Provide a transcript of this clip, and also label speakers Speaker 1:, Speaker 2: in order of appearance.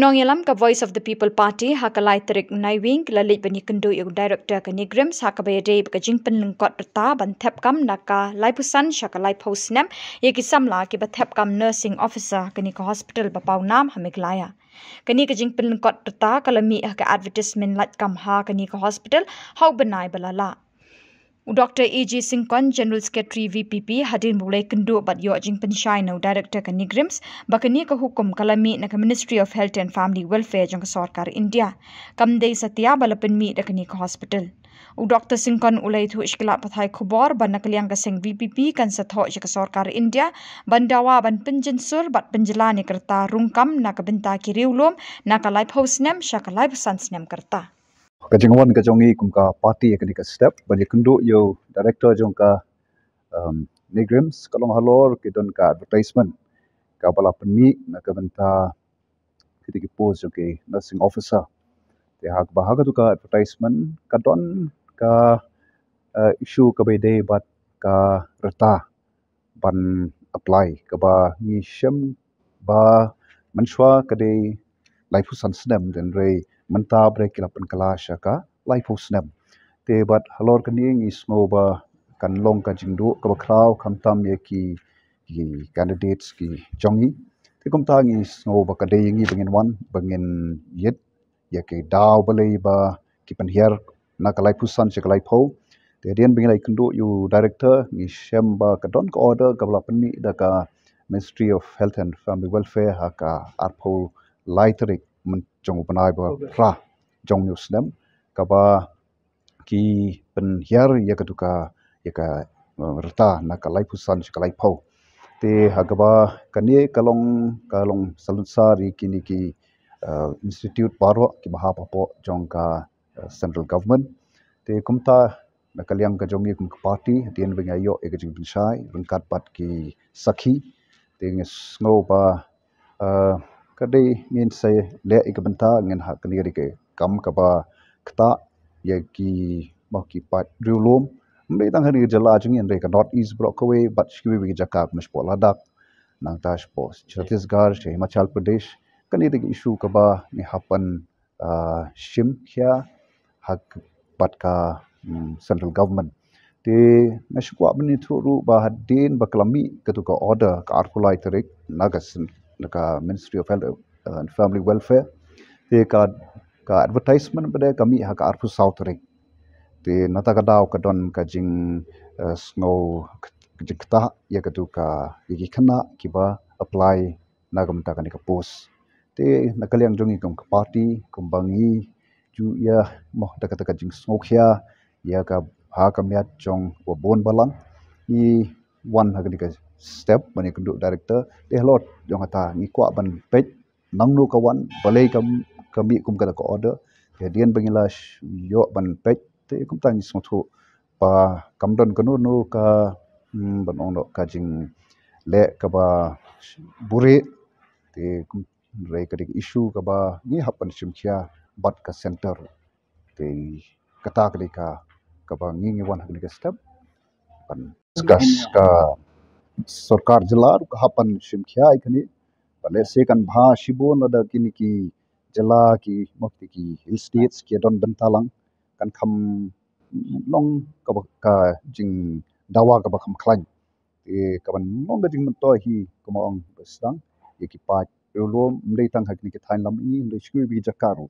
Speaker 1: Nongialam ka Voice of the People Party hakalai tarik Naiwieng lalit bani kynduh yung director ka NEIGHRIMS hakabayade ka jingpynlyngkot rta ban thep kam naka laipusan shakalai post Snem yaki samla ki ba thep kam nursing officer kani ka hospital bapawnam Meghalaya. Kani ka jingpynlyngkot rta kalami ka advertisement lait kam ha kani ka hospital hau bnai balala. Dr Syngkon, General Secretary VPP, hadien mulai kynduh bat yo jingpynshai no Director ka NEIGHRIMS, bakani ka hukum kalami na ka Ministry of Health and Family Welfare jong ka Sorkar India, kamdei satia bala pynmih da kani ka hospital. Dr Syngkon laiathuh ishkila pathai Khubor ban nakaliang ka seng VPP kan satho ka Sorkar India, bandawa ban penjensur bat penjelani kerta rungkam na ka benta kiriulum na ka laiathuh Snem syaka laipusan Snem kerta.
Speaker 2: Kajingwan kajongi kumka party yakni ka step bani kynduh yo director jongka NEIGHRIMS kalong halor kidon ka advertisement ka bala pynmih na ka benta kiti post ke nursing officer te hak bahaga tu ka advertisement kadon ka issue ka bede bat ka reta ban apply ka ba ni shem ba manswa kade laifu Snem den re menta break kilapan kalasha ka laifu Snem te bat halor kaning is ba kan long ka jingdu ka crowd kamtam ye ki candidates ki jongi te kumtang is ba ka deyingi bangin yet ye ke daw balai ba ki panhiar na ka laifu san se ka laifu te dian bingin kynduh you director ni shem ba ka don ka order ka bala pynmih da ka Ministry of Health and Family Welfare haka arpo tarik jong bnai ba ra jong yo Snem kaba ki penhiar ya keduka ya ka reta na ka laipusan ka laipau te hagaba kani kalong salunsari kini ki institute baro ki mahapapo jong ka central government te kumta na kaliang ka jongi kum party dien bengayo e ka jingpynshai rungkat pat ki sakhi te ngo ba kadai ngin saya le ikabenta ngin hak kini ke kam kaba kta ya ki mau ki pat dulum mei tang hari jala jingin re ka north east brokaway but shkiwi wi jakak mespo ladak nang tash post Chhattisgarh Himachal Pradesh kani de issue kaba ni hapan shim kya hak pat ka central government te nashkwa bani thuru ba hadien baklami ketuka order ka arkulai tarik nagasin ka Ministry of Health and Family Welfare te ka advertisement bade kami ha ka arpu south ring te nata ka daw ka don ka jing snow jikta ya ka tu ka yiki khana kiba apply nagam ta ka ni ka post te nakaliang jongi kum ka party kumbangi ju ya mo ta ka jing snow khia ya ka ha ka miat jong bon balang ni one ha ka step bani kynduh director te lot jong ata ni kwa ban pej nangnu kawan balai kami kum kada ko order dian bangilas yo ban pej te kum tang smothu pa kamdon kanu no ka banong no ka jing le ka ba bure te kum re ka issue ka ba ni hapan simkhia bat ka center te kata ka ba ngi wan ha step pan discuss ka Sorkar jala hapan simkhia ikani bale se kan bha shibon ada kini ki jala ki mokti ki hill states ki don bentalang kan kham long ka jing dawa ka kham khlan e ka ban long ka jing to hi komong besang ye ki pa lom mdei tang hakni ki thain lam ni ndei shkui bi jakaru